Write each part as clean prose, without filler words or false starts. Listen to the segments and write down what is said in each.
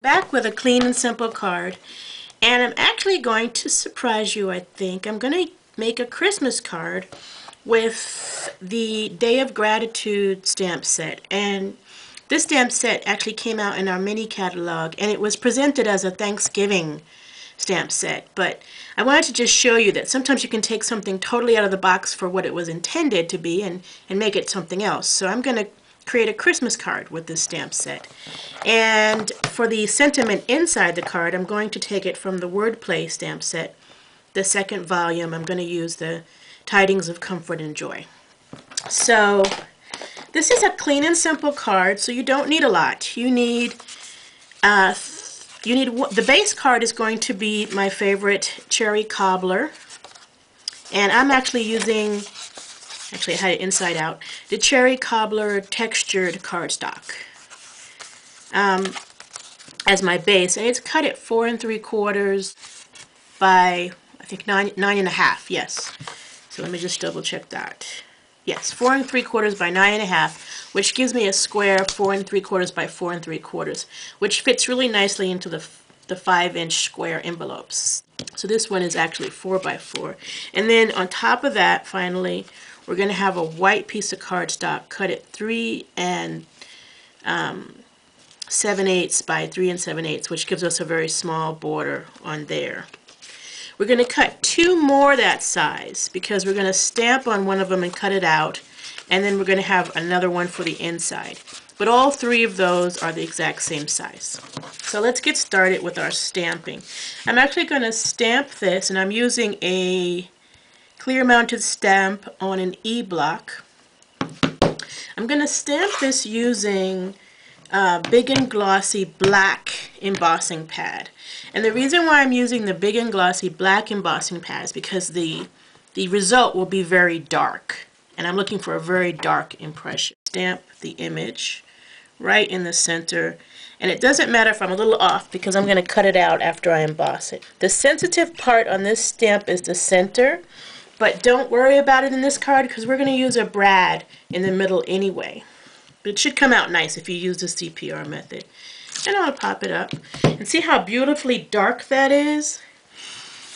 Back with a clean and simple card, and I'm actually going to surprise you. I think I'm going to make a Christmas card with the Day of Gratitude stamp set. And this stamp set actually came out in our mini catalog, and it was presented as a Thanksgiving stamp set, but I wanted to just show you that sometimes you can take something totally out of the box for what it was intended to be and make it something else. So I'm going to create a Christmas card with this stamp set. And for the sentiment inside the card, I'm going to take it from the Wordplay stamp set, the second volume. I'm going to use the Tidings of Comfort and Joy. So this is a clean and simple card, so you don't need a lot. You need the base card is going to be my favorite Cherry Cobbler, and I'm actually using, actually I had it inside out, the Cherry Cobbler textured cardstock as my base, and it's cut at 4 3/4 by, I think 9.5. Yes. So let me just double check that. Yes, 4 3/4 by 9.5, which gives me a square 4 3/4 by 4 3/4, which fits really nicely into the 5-inch square envelopes. So this one is actually 4 by 4. And then on top of that, finally, we're going to have a white piece of cardstock cut at 3 7/8 by 3 7/8, which gives us a very small border on there. We're going to cut 2 more that size because we're going to stamp on one of them and cut it out, and then we're going to have another one for the inside. But all 3 of those are the exact same size. So let's get started with our stamping. I'm actually going to stamp this, and I'm using a clear mounted stamp on an E-block. I'm going to stamp this using Big and Glossy black embossing pad. And the reason why I'm using the Big and Glossy black embossing pad is because the result will be very dark, and I'm looking for a very dark impression. Stamp the image right in the center, and it doesn't matter if I'm a little off because I'm going to cut it out after I emboss it. The sensitive part on this stamp is the center, but don't worry about it in this card because we're going to use a brad in the middle anyway. But it should come out nice if you use the CPR method. And I'll pop it up. And see how beautifully dark that is?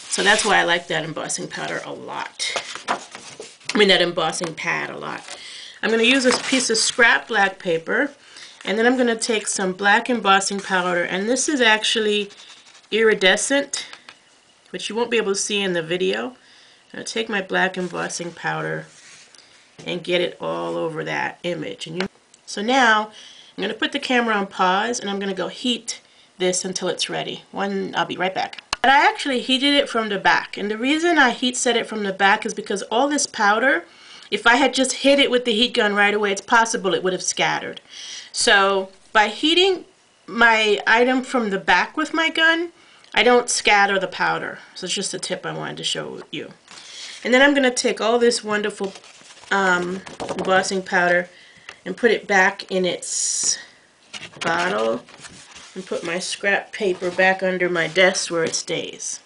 So that's why I like that embossing powder a lot. I mean that embossing pad a lot. I'm going to use this piece of scrap black paper. And then I'm going to take some black embossing powder. And this is actually iridescent, which you won't be able to see in the video. I'm going to take my black embossing powder and get it all over that image. And so now I'm going to put the camera on pause, and I'm going to go heat this until it's ready. I'll be right back. But I actually heated it from the back, and the reason I heat set it from the back is because all this powder, if I had just hit it with the heat gun right away, it's possible it would have scattered. So by heating my item from the back with my gun, I don't scatter the powder. So it's just a tip I wanted to show you. And then I'm going to take all this wonderful embossing powder and put it back in its bottle and put my scrap paper back under my desk where it stays.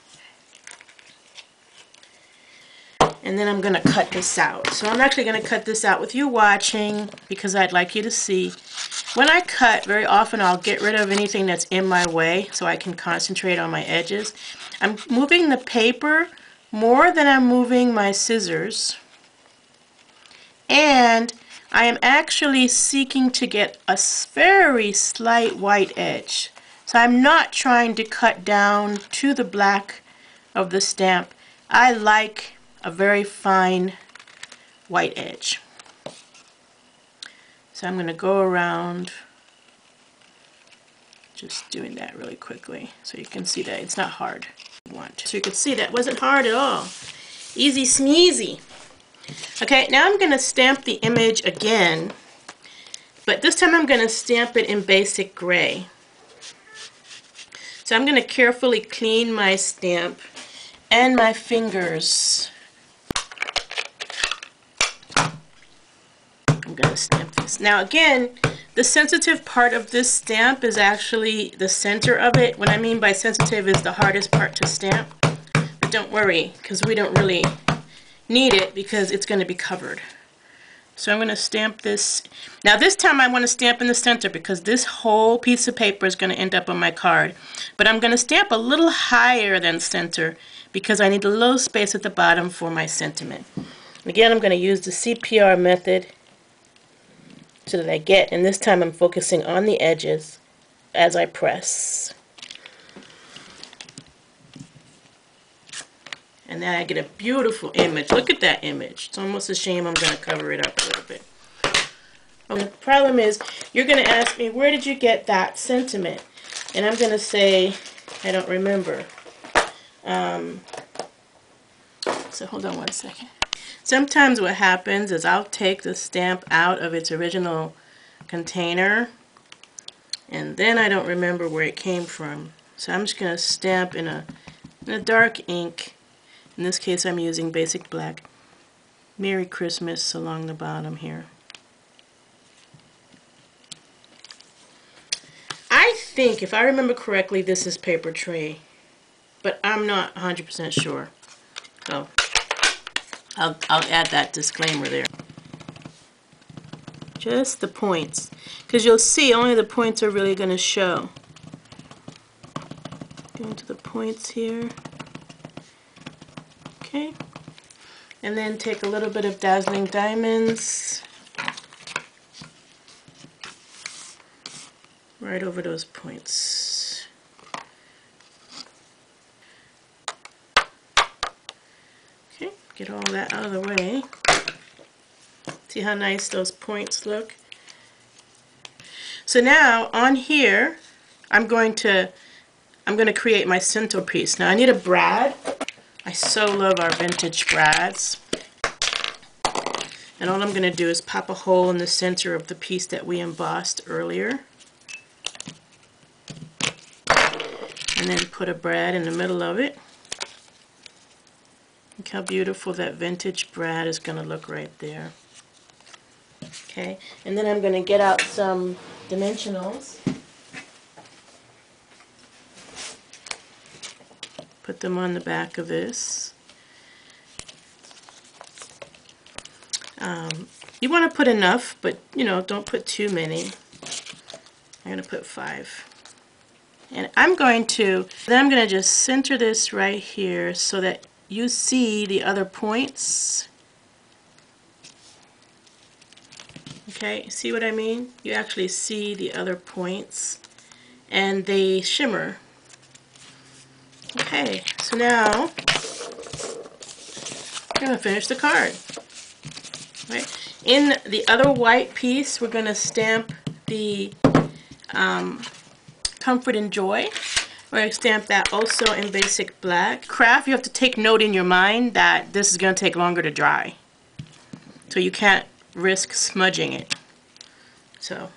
And then I'm going to cut this out. So I'm actually going to cut this out with you watching because I'd like you to see. When I cut, very often I'll get rid of anything that's in my way so I can concentrate on my edges. I'm moving the paper more than I'm moving my scissors. And I am actually seeking to get a very slight white edge. So I'm not trying to cut down to the black of the stamp. I like a very fine white edge. So I'm going to go around just doing that really quickly so you can see that it's not hard. So you can see that wasn't hard at all. Easy sneezy. Okay, now I'm going to stamp the image again, but this time I'm going to stamp it in basic gray. So I'm going to carefully clean my stamp and my fingers. I'm going to stamp this. Now again, the sensitive part of this stamp is actually the center of it. What I mean by sensitive is the hardest part to stamp. But don't worry, because we don't really need it because it's going to be covered. So I'm going to stamp this. Now this time I want to stamp in the center because this whole piece of paper is going to end up on my card. But I'm going to stamp a little higher than center because I need a little space at the bottom for my sentiment. Again, I'm going to use the CPR method so that I get, and this time I'm focusing on the edges as I press. And then I get a beautiful image. Look at that image. It's almost a shame I'm going to cover it up a little bit. The problem is, you're going to ask me, where did you get that sentiment? And I'm going to say, I don't remember. So hold on one second. Sometimes what happens is I'll take the stamp out of its original container, and then I don't remember where it came from. So I'm just going to stamp in a dark ink. In this case I'm using basic black. Merry Christmas along the bottom here. I think, if I remember correctly, this is paper tray, but I'm not 100% sure. So I'll add that disclaimer there. Just the points, because you'll see only the points are really going to show. Go into the points here. Okay. And then take a little bit of Dazzling Diamonds right over those points. Okay, get all that out of the way. See how nice those points look? So now on here, I'm going to create my centerpiece. Now I need a brad. I so love our vintage brads. And all I'm going to do is pop a hole in the center of the piece that we embossed earlier. And then put a brad in the middle of it. Look how beautiful that vintage brad is going to look right there. Okay, and then I'm going to get out some dimensionals. Put them on the back of this. You want to put enough, but don't put too many. I'm going to put 5. And then I'm going to just center this right here so that you see the other points. Okay, see what I mean? You actually see the other points and they shimmer. Okay, so now I'm going to finish the card. Right. In the other white piece, we're going to stamp the Comfort and Joy. We're going to stamp that also in basic black. Craft, you have to take note in your mind that this is going to take longer to dry. So you can't risk smudging it. So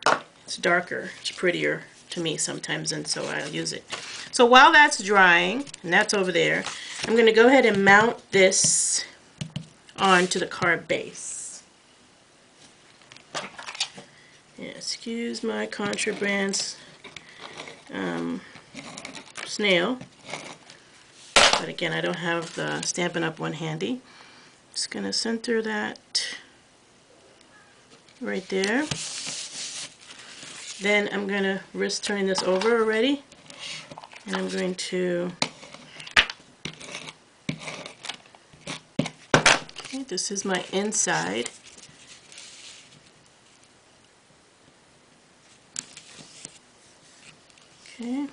it's darker, it's prettier to me sometimes, and so I'll use it. So while that's drying, and that's over there, I'm going to go ahead and mount this onto the card base. Yeah, excuse my contrabands snail, but again I don't have the Stampin' Up! One handy. Just going to center that right there. Then I'm going to risk turning this over already, and I'm going to, okay, this is my inside. Okay.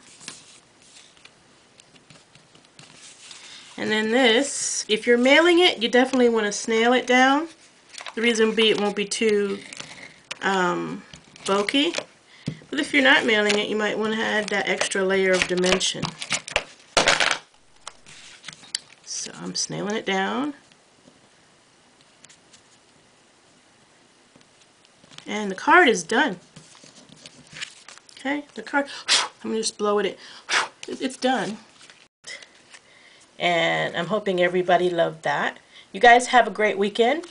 And then this, if you're mailing it, you definitely want to snail it down. The reason being it won't be too bulky. But if you're not mailing it, you might want to add that extra layer of dimension. So I'm snailing it down. And the card is done. Okay, the card, I'm going to just blow it. It's done. And I'm hoping everybody loved that. You guys have a great weekend.